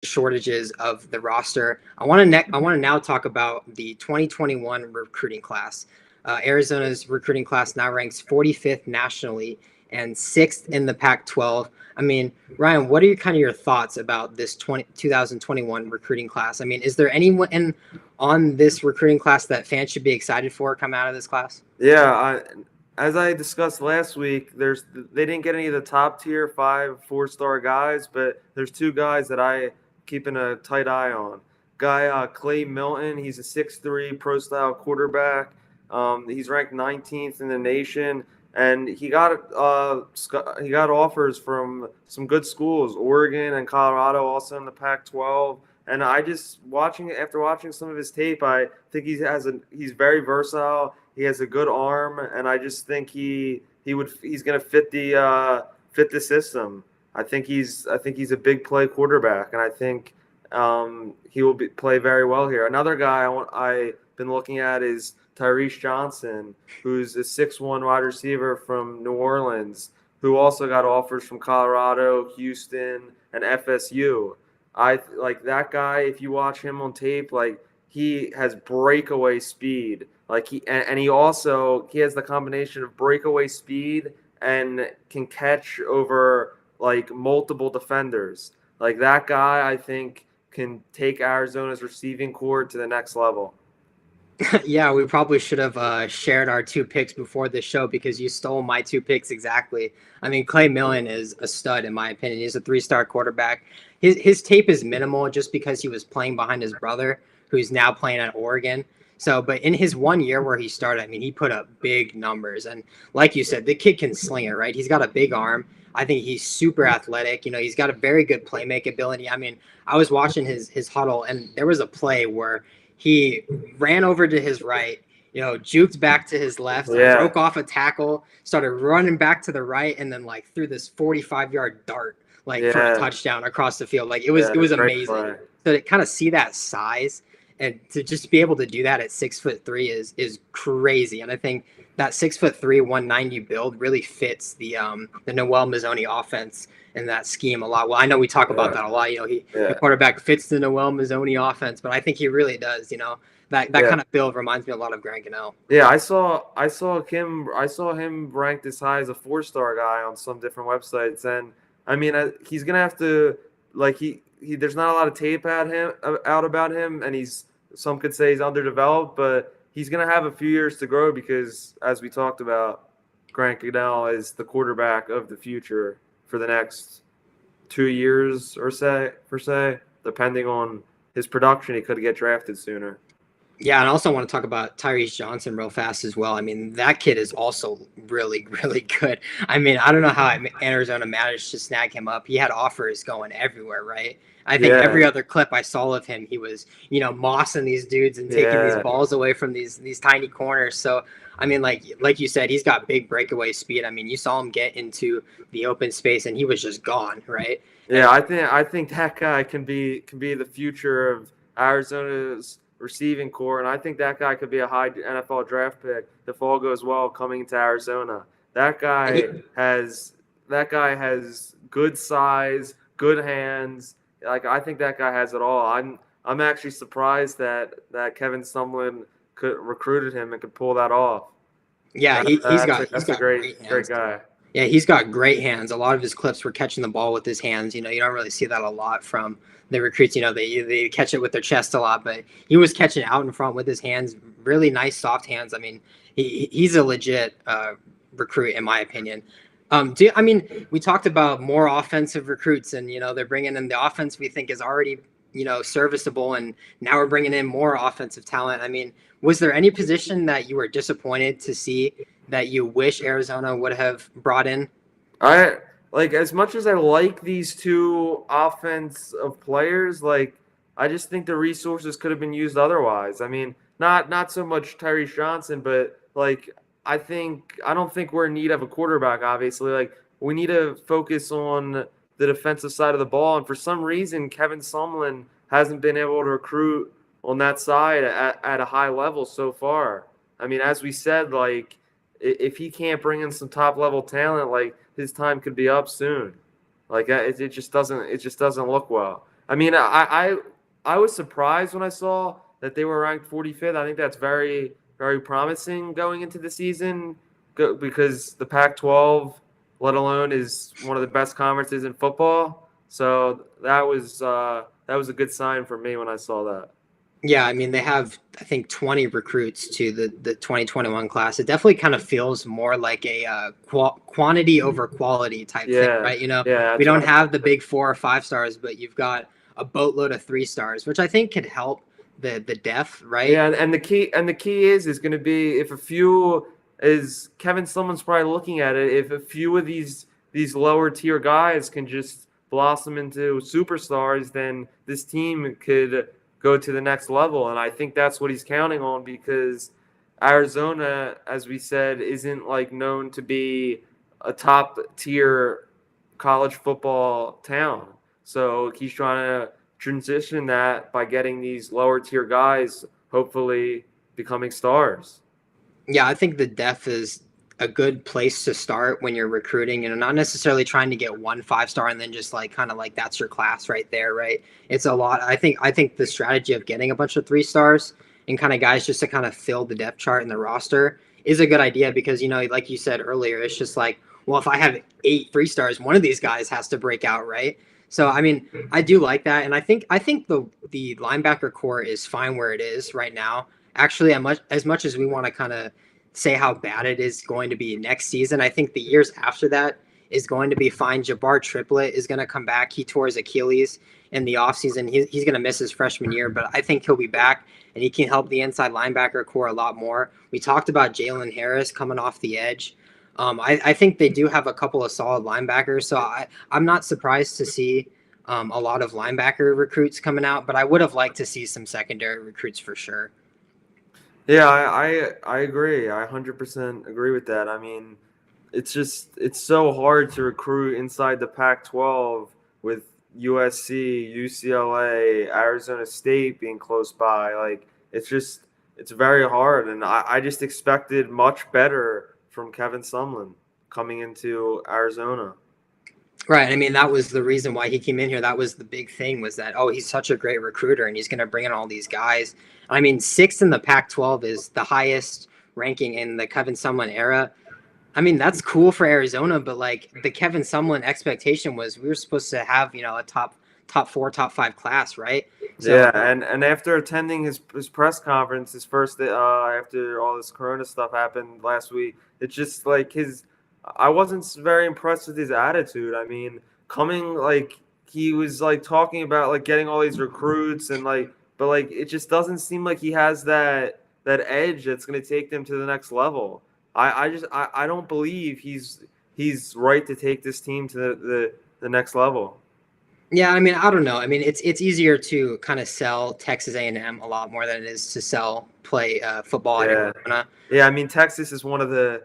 shortages of the roster. I want to now talk about the 2021 recruiting class. Arizona's recruiting class now ranks 45th nationally and 6th in the Pac-12. I mean, Ryan, what are your thoughts about this 2021 recruiting class? I mean, is there anyone on this recruiting class that fans should be excited for coming out of this class? Yeah, as I discussed last week, they didn't get any of the top tier 4-star guys, but there's two guys that I keeping a tight eye on. Clay Milton, he's a 6'3" pro style quarterback. He's ranked 19th in the nation, and he got offers from some good schools, Oregon and Colorado, also in the Pac-12. And after watching some of his tape, I think he's very versatile. He has a good arm, and I just think he's going to fit the system. I think he's a big play quarterback, and I think he will play very well here. Another guy I've been looking at is Tyrese Johnson, who's a 6'1" wide receiver from New Orleans, who also got offers from Colorado, Houston, and FSU. I like that guy. If you watch him on tape, like he has breakaway speed. Like he has the combination of breakaway speed and can catch over like multiple defenders. Like that guy, I think can take Arizona's receiving core to the next level. Yeah, we probably should have shared our two picks before this show because you stole my two picks exactly. I mean, Clay Millen is a stud in my opinion. He's a 3-star quarterback. His tape is minimal just because he was playing behind his brother, who's now playing at Oregon. So, but in his 1 year where he started, I mean, he put up big numbers. And like you said, the kid can sling it, right? He's got a big arm. I think he's super athletic. You know, he's got a very good playmaking ability. I mean, I was watching his huddle, and there was a play where he ran over to his right, juked back to his left, broke off a tackle, started running back to the right, and then like threw this 45-yard dart for a touchdown across the field. Like it was amazing. Play. So to kind of see that size and to just be able to do that at 6'3" is crazy. And I think that 6'3", 190 build really fits the Noel Mazzoni offense in that scheme a lot. Well, I know we talk about that a lot. The quarterback fits the Noel Mazzoni offense, but I think he really does. That kind of build reminds me a lot of Grant Gunnell. Yeah, I saw him ranked as high as a 4-star guy on some different websites, and I mean he's gonna have to there's not a lot of tape out about him, and some could say he's underdeveloped, but he's going to have a few years to grow because, as we talked about, Grant Gunnell is the quarterback of the future for the next 2 years or so, depending on his production. He could get drafted sooner. Yeah, and I also want to talk about Tyrese Johnson real fast as well. I mean, that kid is also really, really good. I mean, I don't know how Arizona managed to snag him up. He had offers going everywhere, right? I think every other clip I saw of him, he was, mossing these dudes and taking these balls away from these tiny corners. So, I mean, like you said, he's got big breakaway speed. I mean, you saw him get into the open space and he was just gone, right? Yeah, I think that guy can be the future of Arizona's receiving core, and I think that guy could be a high NFL draft pick if all goes well coming to Arizona. That guy has good size, good hands. Like I think that guy has it all. I'm actually surprised that Kevin Sumlin recruited him and could pull that off. Yeah, he's got a great guy. Yeah, he's got great hands. A lot of his clips were catching the ball with his hands. You don't really see that a lot from the recruits. They catch it with their chest a lot, but he was catching it out in front with his hands. Really nice, soft hands. I mean, he's a legit recruit in my opinion. We talked about more offensive recruits, and they're bringing in the offense we think is already serviceable, and now we're bringing in more offensive talent. I mean, was there any position that you were disappointed to see that you wish Arizona would have brought in? As much as I like these two offensive players, I just think the resources could have been used otherwise. I mean, not so much Tyrese Johnson, but I don't think we're in need of a quarterback, obviously. We need to focus on the defensive side of the ball, and for some reason Kevin Sumlin hasn't been able to recruit on that side at a high level so far. I mean, as we said, if he can't bring in some top level talent, his time could be up soon. It just doesn't look well. I mean, I was surprised when I saw that they were ranked 45th. I think that's very, very promising going into the season because the Pac-12, let alone, is one of the best conferences in football. So that was a good sign for me when I saw that. Yeah, I mean, they have, I think, 20 recruits to the 2021 class. It definitely kind of feels more like a quantity over quality type thing, Yeah, right? You know, yeah, we that's don't right. have the big 4 or 5 stars, but you've got a boatload of 3 stars, which I think could help the depth, right? Yeah, and the key is going to be if a few is Kevin Sumlin's probably looking at it. If a few of these lower tier guys can just blossom into superstars, then this team could go to the next level. And I think that's what he's counting on because Arizona, as we said, isn't like known to be a top tier college football town. So he's trying to transition that by getting these lower tier guys hopefully becoming stars. Yeah, I think the depth is a good place to start when you're recruiting, and not necessarily trying to get 1 5 star and then just like kind of like that's your class right there, right? It's a lot. I think the strategy of getting a bunch of 3 stars and kind of guys just to kind of fill the depth chart in the roster is a good idea because like you said earlier, it's just like, well, if I have 8 3 stars, one of these guys has to break out, right? So I mean, I do like that, and I think the linebacker core is fine where it is right now. Actually, as much as we want to kind of say how bad it is going to be next season, I think the years after that is going to be fine. Jabbar Triplett is going to come back. He tore his Achilles in the offseason. He's going to miss his freshman year, but I think he'll be back and he can help the inside linebacker core a lot more. We talked about Jalen Harris coming off the edge. I think they do have a couple of solid linebackers, so I'm not surprised to see a lot of linebacker recruits coming out, but I would have liked to see some secondary recruits for sure. Yeah, I agree. I 100% agree with that. I mean, it's so hard to recruit inside the Pac-12 with USC, UCLA, Arizona State being close by. Like it's very hard, and I just expected much better from Kevin Sumlin coming into Arizona. Right. I mean, that was the reason why he came in here. That was the big thing was that, oh, he's such a great recruiter and he's going to bring in all these guys. I mean, sixth in the Pac-12 is the highest ranking in the Kevin Sumlin era. I mean, that's cool for Arizona, but like the Kevin Sumlin expectation was we were supposed to have, a top 4, top 5 class, right? So Yeah, and after attending his press conference, his first after all this Corona stuff happened last week, it's just like his. I wasn't very impressed with his attitude. I mean, coming like he was like talking about like getting all these recruits and like, but like it just doesn't seem like he has that edge that's going to take them to the next level. I don't believe he's right to take this team to the next level. yeah, I mean, I don't know. I mean, it's easier to kind of sell Texas A&M a lot more than it is to play football at Yeah. Arizona. Yeah, I mean Texas is one of the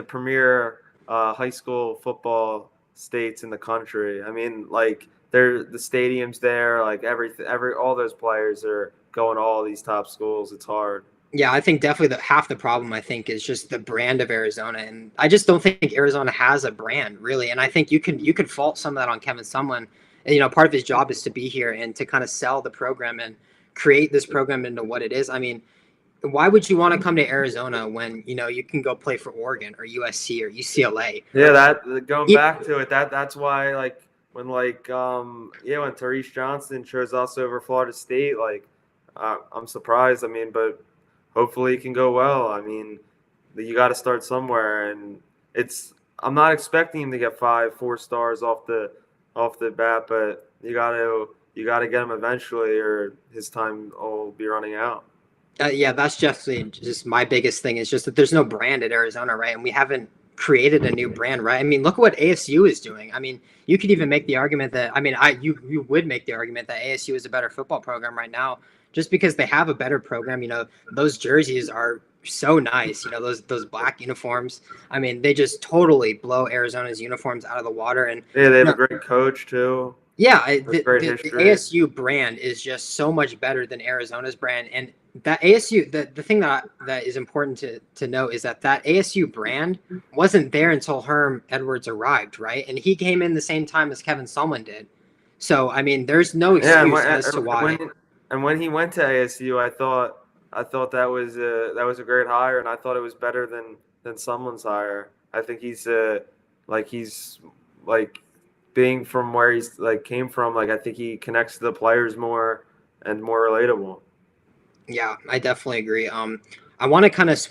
premier high school football states in the country. I mean, like the stadiums there, like every all those players are going to all these top schools. It's hard. Yeah, I think definitely half the problem I think is just the brand of Arizona, and I just don't think Arizona has a brand really. And I think you could fault some of that on Kevin Sumlin. Part of his job is to be here and to kind of sell the program and create this program into what it is. I mean, why would you want to come to Arizona when you can go play for Oregon or USC or UCLA? Yeah, Or, that going back to it, that's why like when Tarish Johnson chose us over Florida State, like I'm surprised. I mean, but hopefully it can go well. I mean, you got to start somewhere, and I'm not expecting him to get 4 stars off the bat, but you got to get him eventually, or his time will be running out. Yeah, that's just my biggest thing is just that there's no brand at Arizona, right? And we haven't created a new brand, right? I mean, look at what ASU is doing. I mean, you could even make the argument that you would make the argument that ASU is a better football program right now, just because they have a better program. Those jerseys are so nice. Those black uniforms. I mean, they just totally blow Arizona's uniforms out of the water. And Yeah, they you have a know, great coach too. yeah, Great the history. ASU brand is just so much better than Arizona's brand, and that ASU the thing that is important to know is that ASU brand wasn't there until Herm Edwards arrived, right? And he came in the same time as Kevin Sumlin did. So I mean, there's no Yeah, excuse as to why. when he went to ASU, I thought that was a great hire, and I thought it was better than someone's hire. I think he's like being from where he's like came from. Like I think he connects to the players more and more relatable. Yeah, I definitely agree. I want to kind of